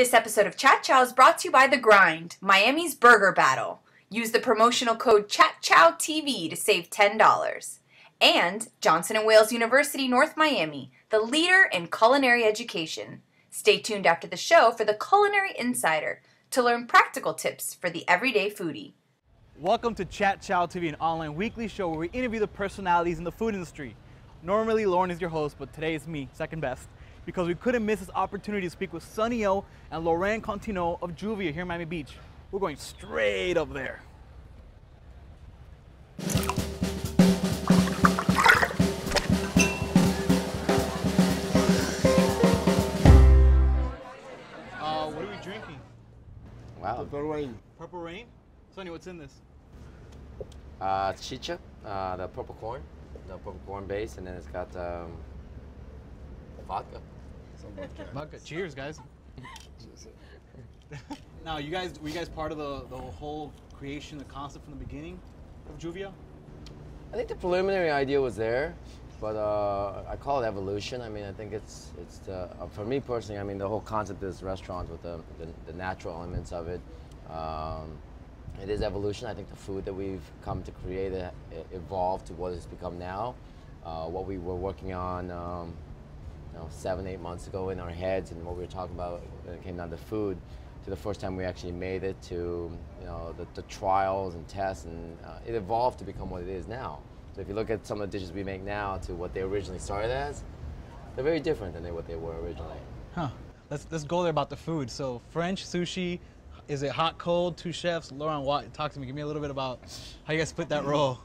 This episode of Chat Chow is brought to you by The Grind, Miami's burger battle. Use the promotional code ChatChowTV to save $10. And Johnson & Wales University North Miami, the leader in culinary education. Stay tuned after the show for the Culinary Insider to learn practical tips for the everyday foodie. Welcome to Chat Chow TV, an online weekly show where we interview the personalities in the food industry. Normally, Lauren is your host, but today is me, second best, because we couldn't miss this opportunity to speak with Sonny O and Laurent Cantineaux of Juvia here in Miami Beach. We're going straight up there. What are we drinking? Wow. Purple rain. Purple Rain? Sonny, what's in this? Chicha, the purple corn base, and then it's got vodka. Vodka. Cheers, guys. Now, were you guys part of the whole creation, the concept from the beginning of Juvia? I think the preliminary idea was there, but I call it evolution. I mean, I think it's for me personally, I mean, the whole concept of this restaurant with the natural elements of it. It is evolution. I think the food that we've come to create evolved to what it's become now. What we were working on 7-8 months ago in our heads, and what we were talking about when it came down to food, to the first time we actually made it, to the trials and tests, and it evolved to become what it is now. So if you look at some of the dishes we make now to what they originally started as, they're very different than what they were originally. Huh. Let's go there about the food. So French sushi. Is it hot, cold? Two chefs. Laurent, talk to me. Give me a little bit about how you guys split that role.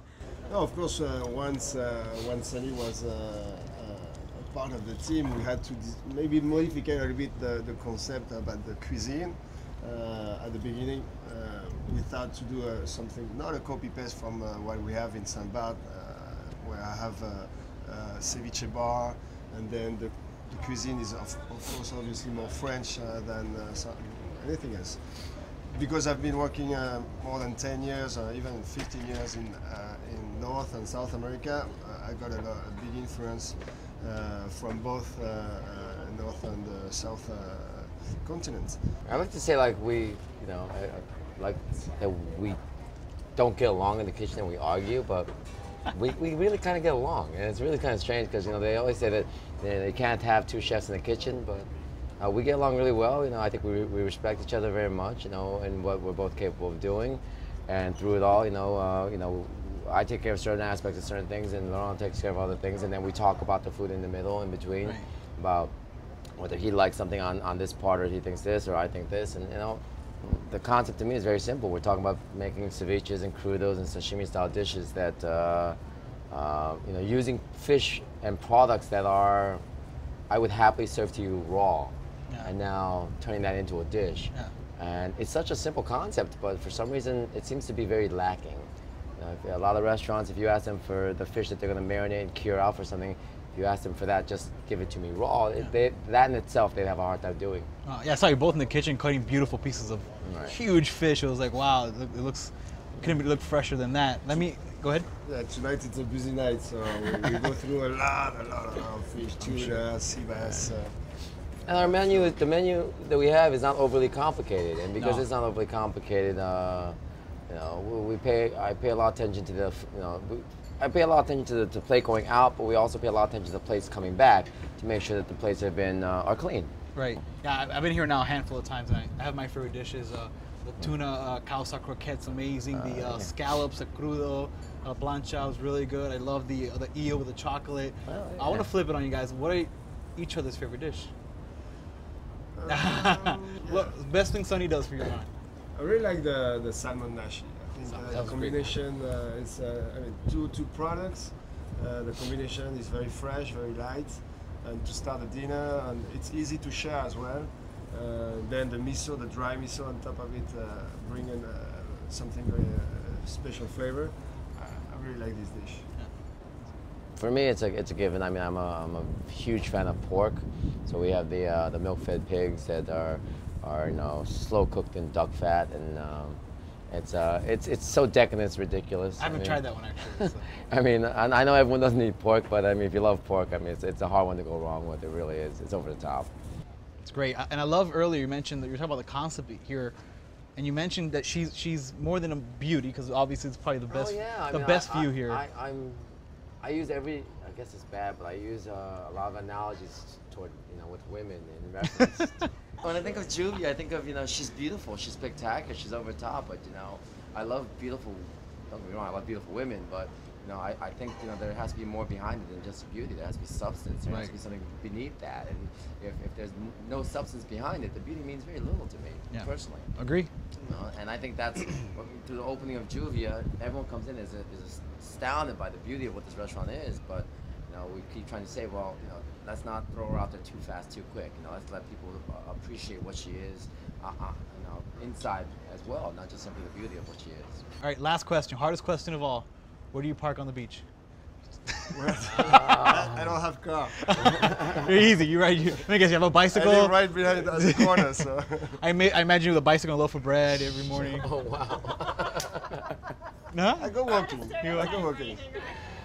No, of course, once Sonny was a part of the team, we had to maybe modify a little bit the concept about the cuisine. At the beginning, we thought to do something, not a copy-paste from what we have in St. Barth, where I have a ceviche bar, and then the cuisine is, of course, obviously more French than anything else. Because I've been working more than 10 years, or even 15 years in North and South America, I got a big influence from both North and South continents. I like to say, like, like that we don't get along in the kitchen and we argue, but we really kind of get along, and it's really kind of strange because they always say that they can't have two chefs in the kitchen, but we get along really well. I think we respect each other very much, and what we're both capable of doing, and through it all, I take care of certain aspects of certain things, and Laurent takes care of other things, and then we talk about the food in the middle, in between, right, about whether he likes something on this part, or he thinks this, or I think this, and the concept to me is very simple. We're talking about making ceviches and crudos and sashimi style dishes that, using fish and products that I would happily serve to you raw. Yeah. And now turning that into a dish. Yeah. And it's such a simple concept, but for some reason it seems to be very lacking. A lot of restaurants, if you ask them for the fish that they're going to marinate and cure out for something, if you ask them for that, just give it to me raw. Yeah. That in itself, they'd have a hard time doing. Yeah, I saw you both in the kitchen cutting beautiful pieces of huge fish. It was like, wow, it looks, couldn't look fresher than that. Go ahead. Yeah, tonight it's a busy night, so we go through a lot of fish, tuna, sea bass. And our menu, the menu that we have is not overly complicated, and because it's not overly complicated, I pay a lot of attention to I pay a lot of attention to the plate going out, but we also pay a lot of attention to the plates coming back to make sure that the plates have been are clean. Right. Yeah, I've been here now a handful of times, and I have my favorite dishes. The tuna causa croquettes, amazing. The scallops, the crudo, plancha was really good. I love the eel with the chocolate. I want to flip it on you guys. What are each other's favorite dish? What best thing Sonny does for your mind? I really like the salmon nashi. I think the combination is two products. The combination is very fresh, very light, and to start a dinner, and it's easy to share as well. Then the miso, the dry miso on top of it, bring in something very special flavor. I really like this dish. For me, it's a given. I mean, I'm a huge fan of pork, so we have the milk-fed pigs that are slow cooked in duck fat, and it's so decadent, it's ridiculous. I haven't tried that one actually. So. I mean, I know everyone doesn't eat pork, but I mean, if you love pork, I mean, it's a hard one to go wrong with. It really is. It's over the top. It's great. And I love earlier you mentioned that you were talking about the concept here, and you mentioned that she's more than a beauty, because obviously it's probably the best best view here. I use I guess it's bad, but I use a lot of analogies toward, with women in reference. When I think of Juvia, I think of, she's beautiful, she's spectacular, she's over top, but, I love beautiful, don't get me wrong, I love beautiful women, but, I think, there has to be more behind it than just beauty. There has to be substance, there has to be something beneath that, and if there's no substance behind it, the beauty means very little to me, personally. Agree. And I think that's, through the opening of Juvia, everyone comes in is astounded by the beauty of what this restaurant is, but, we keep trying to say, well, let's not throw her out there too fast, too quick. Let's let people appreciate what she is, inside as well, not just simply the beauty of what she is. All right, last question, hardest question of all. Where do you park on the beach? I don't have car. You're easy. You're right. I guess you have a bicycle. I live right behind the corner, so. I imagine you with a bicycle and a loaf of bread every morning. Oh wow. No? I go walking. I go walking.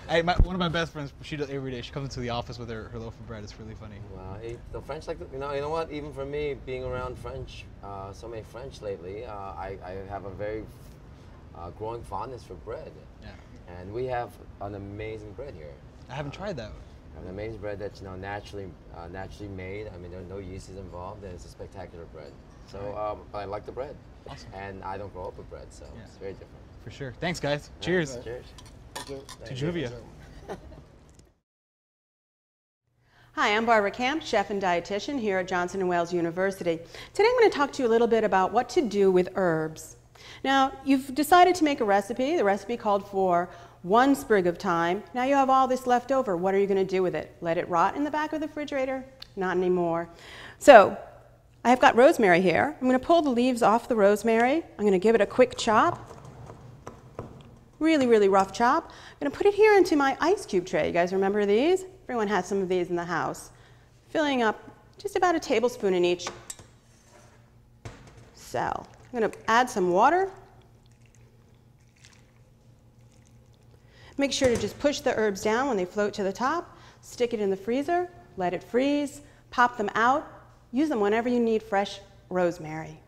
One of my best friends, she does every day. She comes into the office with her loaf of bread. It's really funny. Wow, the French like you know what? Even for me, being around French, so many French lately, I have a very growing fondness for bread. Yeah. And we have an amazing bread here. I haven't tried that. An amazing bread that's naturally made. I mean, there are no yeast involved, and it's a spectacular bread. So I like the bread. Awesome. And I don't grow up with bread, so it's very different. For sure. Thanks, guys. Cheers. Cheers. To Juvia. Hi, I'm Barbara Camp, chef and dietitian here at Johnson & Wales University. Today I'm going to talk to you a little bit about what to do with herbs. Now, you've decided to make a recipe. The recipe called for 1 sprig of thyme. Now you have all this left over. What are you going to do with it? Let it rot in the back of the refrigerator? Not anymore. So, I have got rosemary here. I'm going to pull the leaves off the rosemary. I'm going to give it a quick chop. Really, really rough chop. I'm going to put it here into my ice cube tray. You guys remember these? Everyone has some of these in the house. Filling up just about a tablespoon in each cell. I'm going to add some water. Make sure to just push the herbs down when they float to the top. Stick it in the freezer. Let it freeze. Pop them out. Use them whenever you need fresh rosemary.